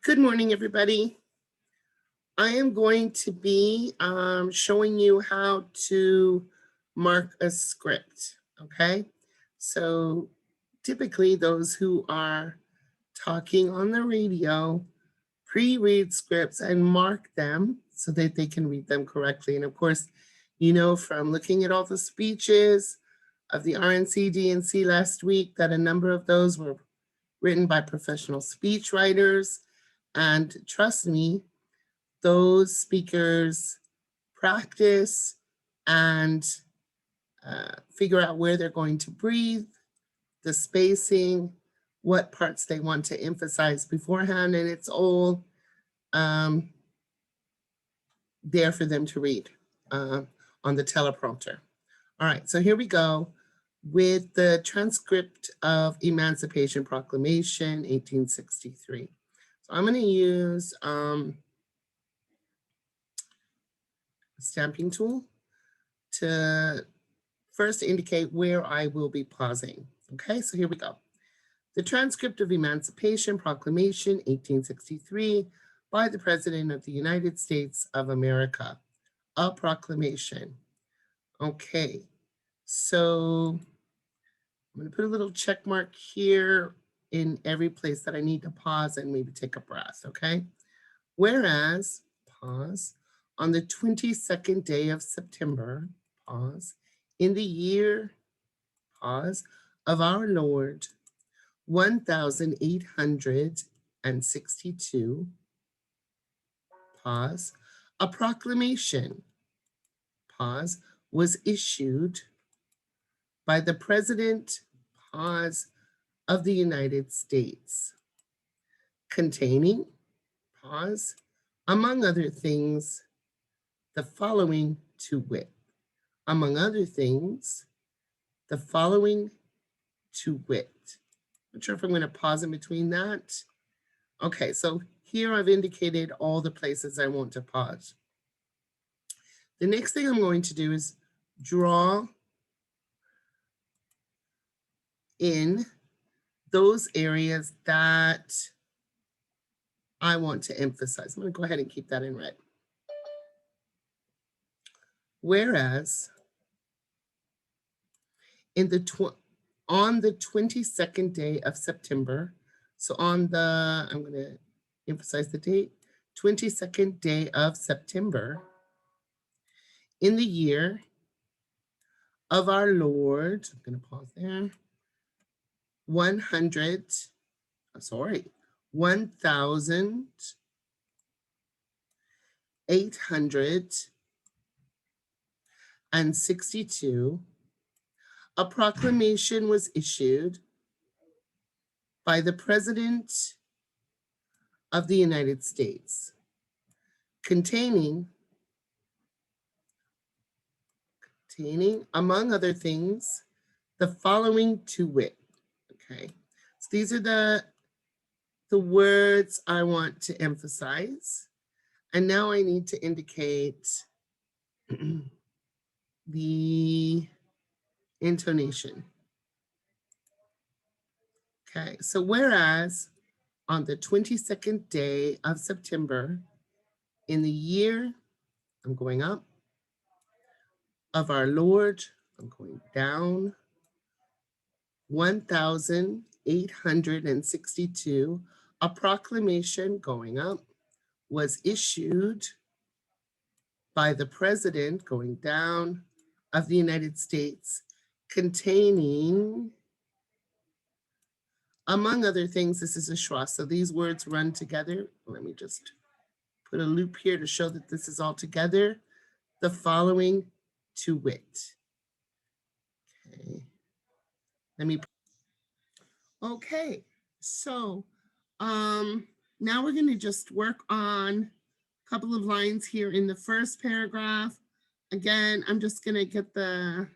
Good morning, everybody. I am going to be showing you how to mark a script, okay? So typically those who are talking on the radio pre-read scripts and mark them so that they can read them correctly. And of course, you know from looking at all the speeches of the RNC, DNC last week that a number of those were written by professional speech writers. And trust me, those speakers practice and figure out where they're going to breathe, the spacing, what parts they want to emphasize beforehand, and it's all there for them to read on the teleprompter. All right, so here we go with the transcript of Emancipation Proclamation, 1863. So I'm going to use a stamping tool to first indicate where I will be pausing. Okay, so here we go. The transcript of Emancipation Proclamation, 1863, by the President of the United States of America. A proclamation. Okay, so I'm going to put a little check mark here in every place that I need to pause and maybe take a breath, okay? Whereas, pause, on the 22nd day of September, pause, in the year, pause, of our Lord, 1862, pause, a proclamation, pause, was issued by the President, pause, of the United States, containing, pause, among other things, the following to wit. Among other things, the following to wit. I'm not sure if I'm going to pause in between that. Okay, so here I've indicated all the places I want to pause. The next thing I'm going to do is draw in those areas that I want to emphasize. I'm going to go ahead and keep that in red. Whereas on the 22nd day of September, so I'm going to emphasize the date, 22nd day of September, in the year of our Lord, I'm going to pause there, 1862, a proclamation was issued by the President of the United States, containing, among other things, the following to wit. Okay, so these are the words I want to emphasize. And now I need to indicate the intonation. Okay, so whereas on the 22nd day of September, in the year, I'm going up, of our Lord, I'm going down, 1862, a proclamation, going up, was issued by the President, going down, of the United States, containing, among other things, this is a schwa, so these words run together. Let me just put a loop here to show that this is all together. The following to wit. Okay, okay, so now we're going to just work on a couple of lines here in the first paragraph. Again, I'm just going to get the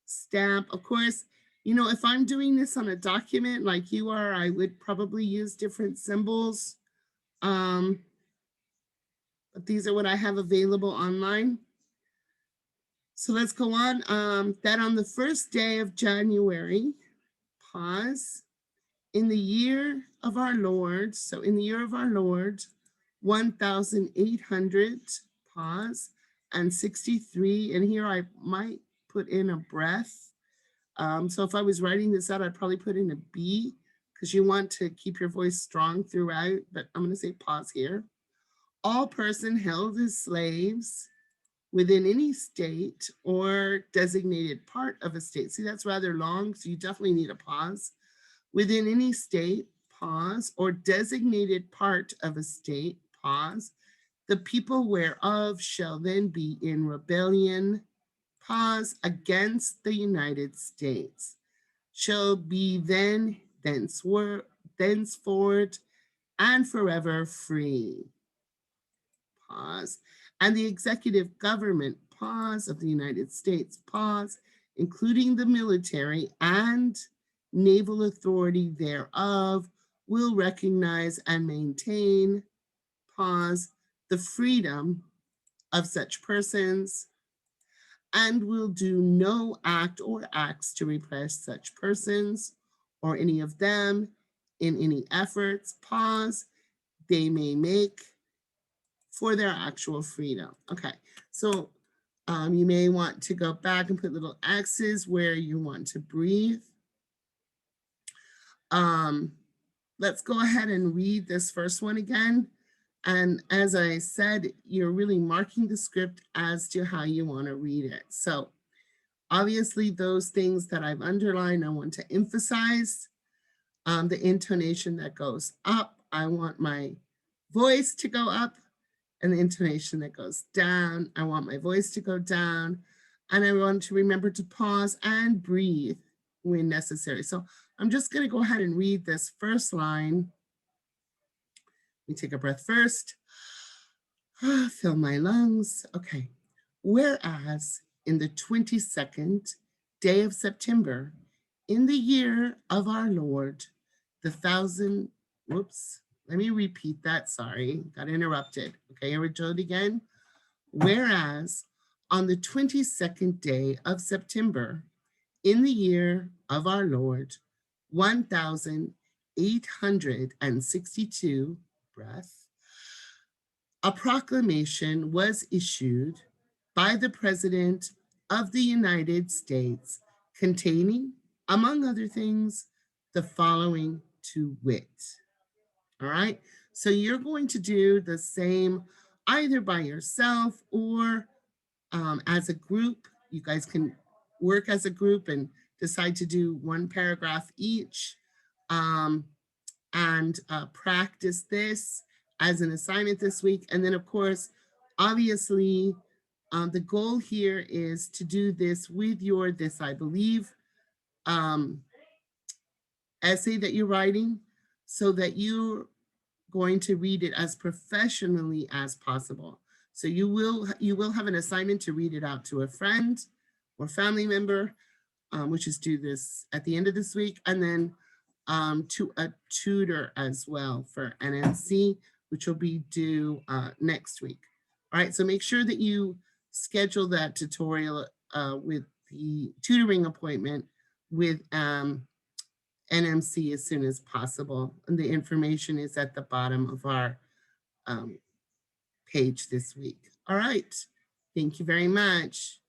stamp. Of course, you know, if I'm doing this on a document like you are, I would probably use different symbols. But these are what I have available online. So let's go on. That on the first day of January, pause, in the year of our Lord, so in the year of our Lord, 1,800, pause, and 63, and here I might put in a breath. So if I was writing this out, I'd probably put in a B because you want to keep your voice strong throughout, but I'm going to say pause here. All person held as slaves within any state or designated part of a state. See, that's rather long, so you definitely need a pause. Within any state, pause, or designated part of a state, pause, the people whereof shall then be in rebellion, pause, against the United States, shall be then, thenceforward, and forever free, pause, and the executive government, pause, of the United States, pause, including the military and naval authority thereof, will recognize and maintain, pause, the freedom of such persons, and will do no act or acts to repress such persons or any of them in any efforts, pause, they may make for their actual freedom. Okay, so you may want to go back and put little X's where you want to breathe. Let's go ahead and read this first one again. And as I said, you're really marking the script as to how you want to read it. So obviously those things that I've underlined, I want to emphasize. The intonation that goes up, I want my voice to go up, and the intonation that goes down, I want my voice to go down. And I want to remember to pause and breathe when necessary. So I'm just going to go ahead and read this first line. Let me take a breath first. Fill my lungs. Okay. Whereas in the 22nd day of September, in the year of our Lord, let me repeat that. Sorry, got interrupted. Okay, here we do it again. Whereas on the 22nd day of September, in the year of our Lord, 1,862, breath, a proclamation was issued by the President of the United States containing, among other things, the following to wit. All right, so you're going to do the same either by yourself or as a group. You guys can work as a group and decide to do one paragraph each, and practice this as an assignment this week. And then of course, obviously, the goal here is to do this with your This I Believe essay that you're writing, so that you're going to read it as professionally as possible. So you will have an assignment to read it out to a friend or family member, which is due this at the end of this week, and then to a tutor as well for NMC, which will be due next week. All right, so make sure that you schedule that tutorial with the tutoring appointment with NMC as soon as possible. And the information is at the bottom of our page this week. All right, thank you very much.